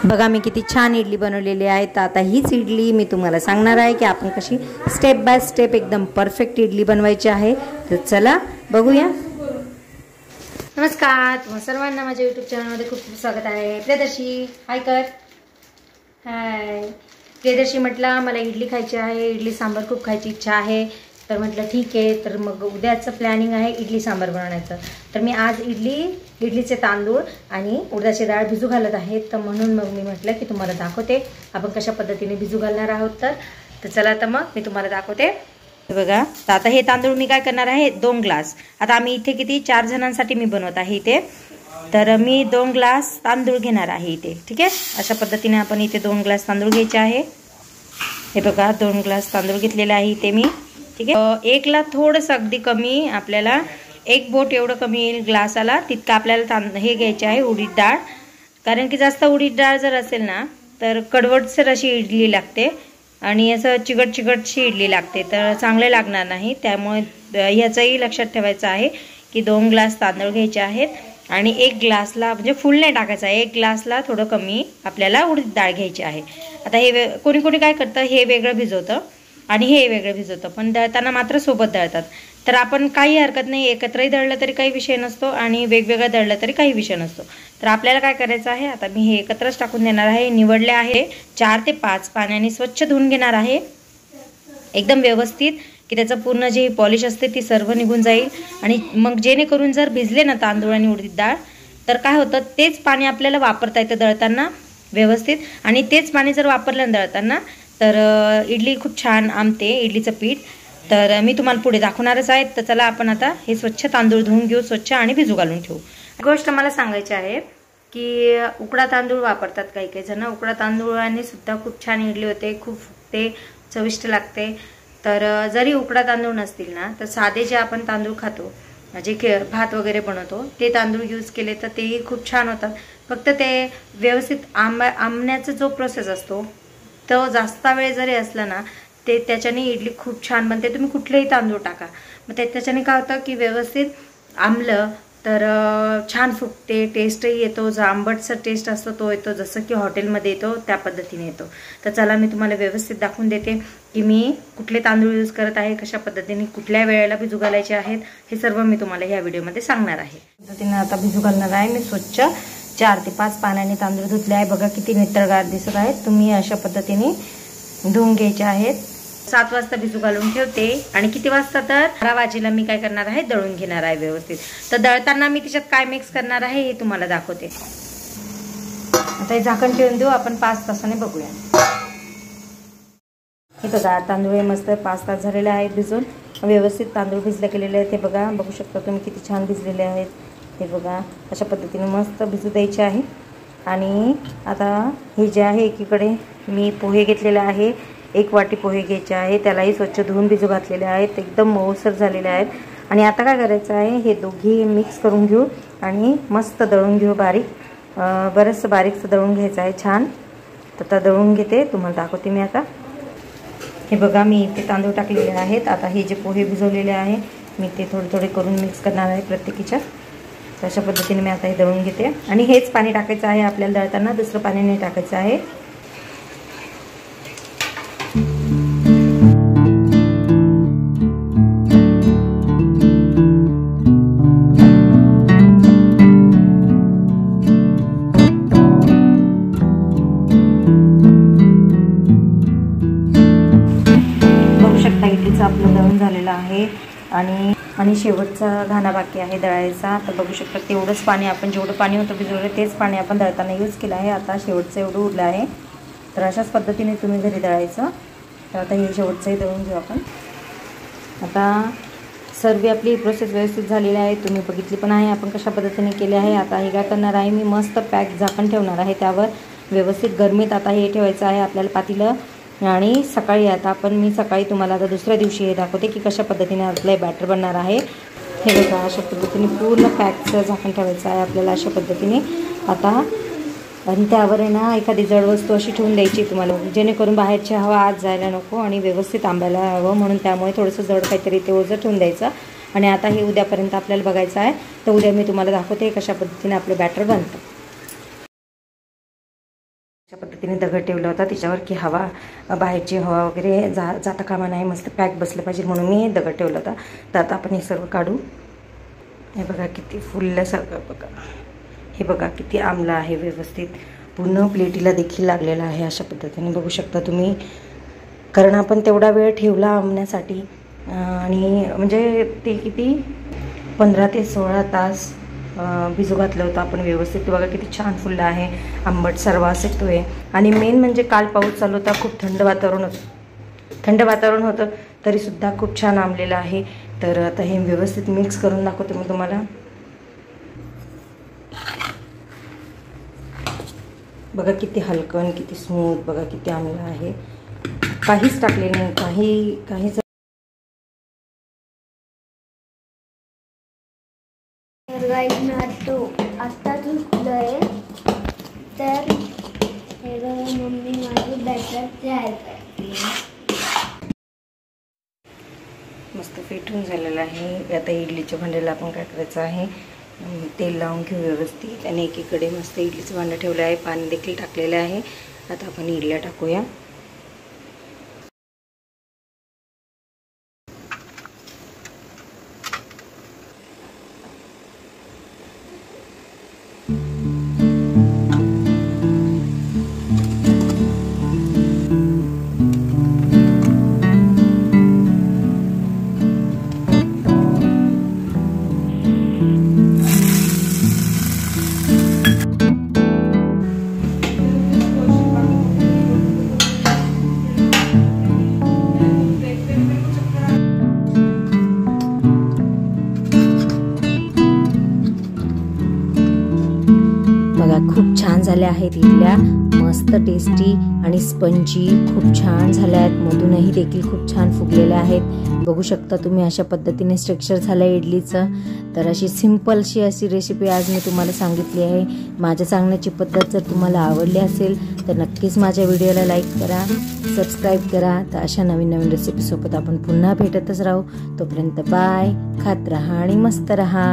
बघा मी किती छान इडली बनवलेली आहे। तर आता हीच इडली मी तुम्हाला सांगणार आहे की आपण कशी स्टेप बाय स्टेप एकदम परफेक्ट इडली बनवायची आहे। तर चला बघूया। नमस्कार, तुम्हा सर्वांना माझ्या यूट्यूब चॅनलमध्ये खूप खूप स्वागत आहे। प्रियदर्शी हाय कर। हाय प्रियदर्शी, म्हटलं मला इडली खायची आहे, इडली सांबार खूप खायची इच्छा आहे। तर म्हटलं ठीक आहे, तर मग उद्याचं प्लॅनिंग आहे इडली सांबार बनवण्याचं। तर मी आज इडलीचे तांदूळ आणि उडदाची डाळ भिजू घालत आहे। तर म्हणून मग मी म्हटलं की तुम्हाला दाखवते आपण कशा पद्धतीने भिजू घालणार आहोत। तर चला आता मग मी तुम्हाला दाखवते। बघा, तर आता हे तांदूळ मी काय करणार आहे 2 ग्लास। आता आम्ही इथे किती 4 जणांसाठी मी बनवत आहे इथे। तर मी 2 ग्लास तांदूळ घेणार आहे इथे, ठीक आहे। अशा पद्धतीने आपण इथे 2 ग्लास तांदूळ घ्यायचे आहे। हे बघा 2 ग्लास तांदूळ घेतलेले आहे इथे मी, ठीक आहे। 1 ला थोडंसं अगदी कमी, आपल्याला 1 बोट एवढं कमी येईल ग्लासाला, तितकं आपल्याला हे घ्यायचे आहे उडीद डाळ। कारण की जास्त उडीद डाळ जर असेल ना तर कडवटसर अशी इडली लागते आणि असं चिकटची इडली लागते, तर चांगले लागणार नाही। त्यामुळे ह्याचंही लक्षात ठेवायचं आहे की 2 ग्लास तांदूळ घ्यायचे आहेत आणि 1 ग्लासला म्हणजे फुल नाही टाकायचं आहे, 1 ग्लासला थोडं कमी आपल्याला उडीद डाळ घ्यायची आहे। आता हे कोणी कोणी काय करतं, हे वेगळं भिजवतं आणि हे वेगळं भिजवतं, पण दळताना मात्र सोबत दळतात। तर आपण काही हरकत नाही, एकत्रही दळलं तरी काही विषय नसतो आणि वेगवेगळं दळलं तरी काही विषय नसतो। तर आपल्याला काय करायचं आहे, आता मी हे एकत्रच टाकून देणार आहे। निवडले आहे 4 ते 5 पाण्याने स्वच्छ धुवून घेणार आहे एकदम व्यवस्थित, की त्याचं पूर्ण जे पॉलिश असते ती सर्व निघून जाईल। आणि मग जेणेकरून जर भिजले ना तांदूळ आणि उडीद डाळ तर काय होतं, तेच पाणी आपल्याला वापरता येतं दळताना व्यवस्थित। आणि तेच पाणी जर वापरलं ना दळताना तर इडली खूप छान आमते, इडलीचं पीठ। तर मी तुम्हाला पुढे दाखवणारच आहे। तर चला आपण आता हे स्वच्छ तांदूळ धुवून घेऊ स्वच्छ आणि भिजू घालून ठेवू। गोष्ट मला सांगायची आहे की उकडा तांदूळ वापरतात काही काही जण। उकडा तांदूळाने सुद्धा खूप छान इडली होते, खूप फुगते, चविष्ट लागते। तर जरी उकडा तांदूळ नसतील ना तर साधे जे आपण तांदूळ खातो, जे भात वगैरे बनवतो ते तांदूळ यूज केले तर तेही खूप छान होतात। फक्त ते व्यवस्थित आंबण्याचा जो प्रोसेस असतो तो जास्त वेळ जरी असला ना ते त्याच्याने इडली खूप छान बनते। तुम्ही कुठलेही तांदूळ टाका, मग त्याच्याने काय होतं की व्यवस्थित आंबलं तर छान फुगते, टेस्टही येतो, जो आंबटसर टेस्ट असतो तो येतो, जसं की हॉटेलमध्ये येतो त्या पद्धतीने येतो। तर चला मी तुम्हाला व्यवस्थित दाखवून देते की मी कुठले तांदूळ यूज करत आहे, कशा पद्धतीने कुठल्या वेळेला भिजू घालायचे आहेत, हे सर्व मी तुम्हाला ह्या व्हिडिओमध्ये सांगणार आहे। पद्धतीने आता भिजू घालणार आहे मी स्वच्छ 4 ते 5 पाण्याने तांदूळ धुतले आहे। बघा किती नितळगार दिसत आहेत। तुम्ही अशा पद्धतीने धुवून घ्यायचे आहेत। 7 वाजता भिजू घालून ठेवते आणि किती वाजता तर 12 वाजेला मी काय करणार आहे दळून घेणार आहे व्यवस्थित। तर दळताना मी त्याच्यात काय मिक्स करणार आहे हे तुम्हाला दाखवते। आता हे झाकण ठेवून देऊ, आपण 5 तासाने बघूया। हे बघा तांदूळ मस्त 5 तास झालेले आहेत भिजून, व्यवस्थित तांदूळ भिजले गेलेले आहेत। हे बघा, बघू शकता तुम्ही किती छान भिजलेले आहेत। हे बघा अशा पद्धतीने मस्त भिजू द्यायचे आहे। आणि आता हे जे आहे एकीकडे मी पोहे घेतलेले आहे, 1 वाटी पोहे घ्यायचे आहे, त्यालाही स्वच्छ धुवून भिजू घातलेले आहेत, एकदम मऊसर झालेले आहेत। आणि आता काय करायचं आहे, हे दोघी मिक्स करून घेऊ आणि मस्त दळून घेऊ बारीक, बरंचसं बारीकचं दळून घ्यायचं आहे छान। तर आता दळून घेते, तुम्हाला दाखवते मी आता। हे बघा मी इथे तांदूळ टाकलेले आहेत। आता हे जे पोहे भिजवलेले आहे मी ते थोडे थोडे करून मिक्स करणार आहे प्रत्येकीच्या। तर अशा पद्धतीने मी आता हे दळून घेते आणि हेच पाणी टाकायचं आहे आपल्याला दळताना, दुसरं पाणी नाही टाकायचं आहे। बघू शकता इडलीचं आपलं दळून झालेलं आहे आणि शेवटचा घाणा बाकी आहे दळायचा। तर बघू शकता तेवढंच पाणी, आपण जेवढं पाणी होतं भिजवलं तेच पाणी आपण दळताना यूज केलं आहे। आता शेवटचं एवढं उरलं आहे। तर अशाच पद्धतीने तुम्ही घरी दळायचं। तर आता हे शेवटचंही दळून घेऊ आपण। आता सर्व आपली प्रोसेस व्यवस्थित झालेली आहे, तुम्ही बघितली पण आहे आपण कशा पद्धतीने केले आहे। आता हे काय करणार आहे मी मस्त पॅक झाकण ठेवणार आहे त्यावर व्यवस्थित गरमीत। आता हे ठेवायचं आहे आपल्याला पातेलं आणि सकाळी मी सकाळी तुम्हाला आता दुसऱ्या दिवशी हे दाखवते की कशा पद्धतीने आपलं बॅटर बनणार आहे। हे बघा अशा पद्धतीने पूर्ण पॅकचं झाकण ठेवायचं आहे आपल्याला अशा पद्धतीने। आता आणि त्यावर आहे ना एखादी जड वस्तू अशी ठेवून द्यायची तुम्हाला, जेणेकरून बाहेरची हवा आत जायला नको आणि व्यवस्थित आंब्याला हवं, म्हणून त्यामुळे थोडंसं जड काहीतरी ते ओझं ठेवून द्यायचं। आणि आता हे उद्यापर्यंत आपल्याला बघायचं आहे। तर उद्या मी तुम्हाला दाखवते कशा पद्धतीने आपलं बॅटर बनतं। अशा पद्धतीने दगड ठेवला होता त्याच्यावर की हवा बाहेरची हवा वगैरे जाता कामा नाही, मस्त पॅक बसलं पाहिजे म्हणून मी हे दगड ठेवला होता. तर आता आपण हे सर्व काढू. हे बघा किती फुलल्यासारखं बघा. हे बघा किती आमला आहे, व्यवस्थित पूर्ण प्लेटीला देखील लागलेला आहे. अशा पद्धतीने बघू शकता तुम्ही, कारण आपण तेवढा वेळ ठेवला आंबण्यासाठी आणि म्हणजे ते किती 15 ते 16 तास भिजू घातलं होतं आपण व्यवस्थित. बघा किती छान फुललं आहे, आंबट सर्वास येतोय. आणि मेन म्हणजे काल पाऊस चालू होता, खूप थंड वातावरण होतं तरीसुद्धा खूप छान आंबलेलं आहे. तर आता हे व्यवस्थित मिक्स करून दाखवतो मी तुम्हाला. बघा किती हलकं आणि किती स्मूथ, बघा किती आंबलं आहे, काहीच टाकले नाही, काहीच. आता धुतलंय तर मम्मी माझी बॅटर तयार करते. मस्त फेटून झालेलं आहे. आता इडलीच्या भांड्याला आपण काय करायचं आहे, तेल लावून घेऊ व्यवस्थित. आणि एकीकडे मस्त इडलीचं भांडं ठेवलं आहे, पाणी देखील टाकलेलं आहे. आता आपण इडल्या टाकूया. खूप छान झाल्या आहेत इडल्या, मस्त टेस्टी आणि स्पंजी खूप छान झाल्या आहेत. मधूनही देखील खूप छान फुगलेल्या आहेत. बघू शकता तुम्ही, अशा पद्धतीने स्ट्रक्चर झालं इडलीचं. तर अशी सिंपलशी अशी रेसिपी आज मी तुम्हाला सांगितली आहे. माझ्या सांगण्याची पद्धत जर तुम्हाला आवडली असेल तर नक्कीच माझ्या व्हिडिओला लाईक करा, सबस्क्राईब करा. तर अशा नवीन नवीन रेसिपीसोबत आपण पुन्हा भेटतच राहू. तोपर्यंत बाय, खात राहा आणि मस्त राहा.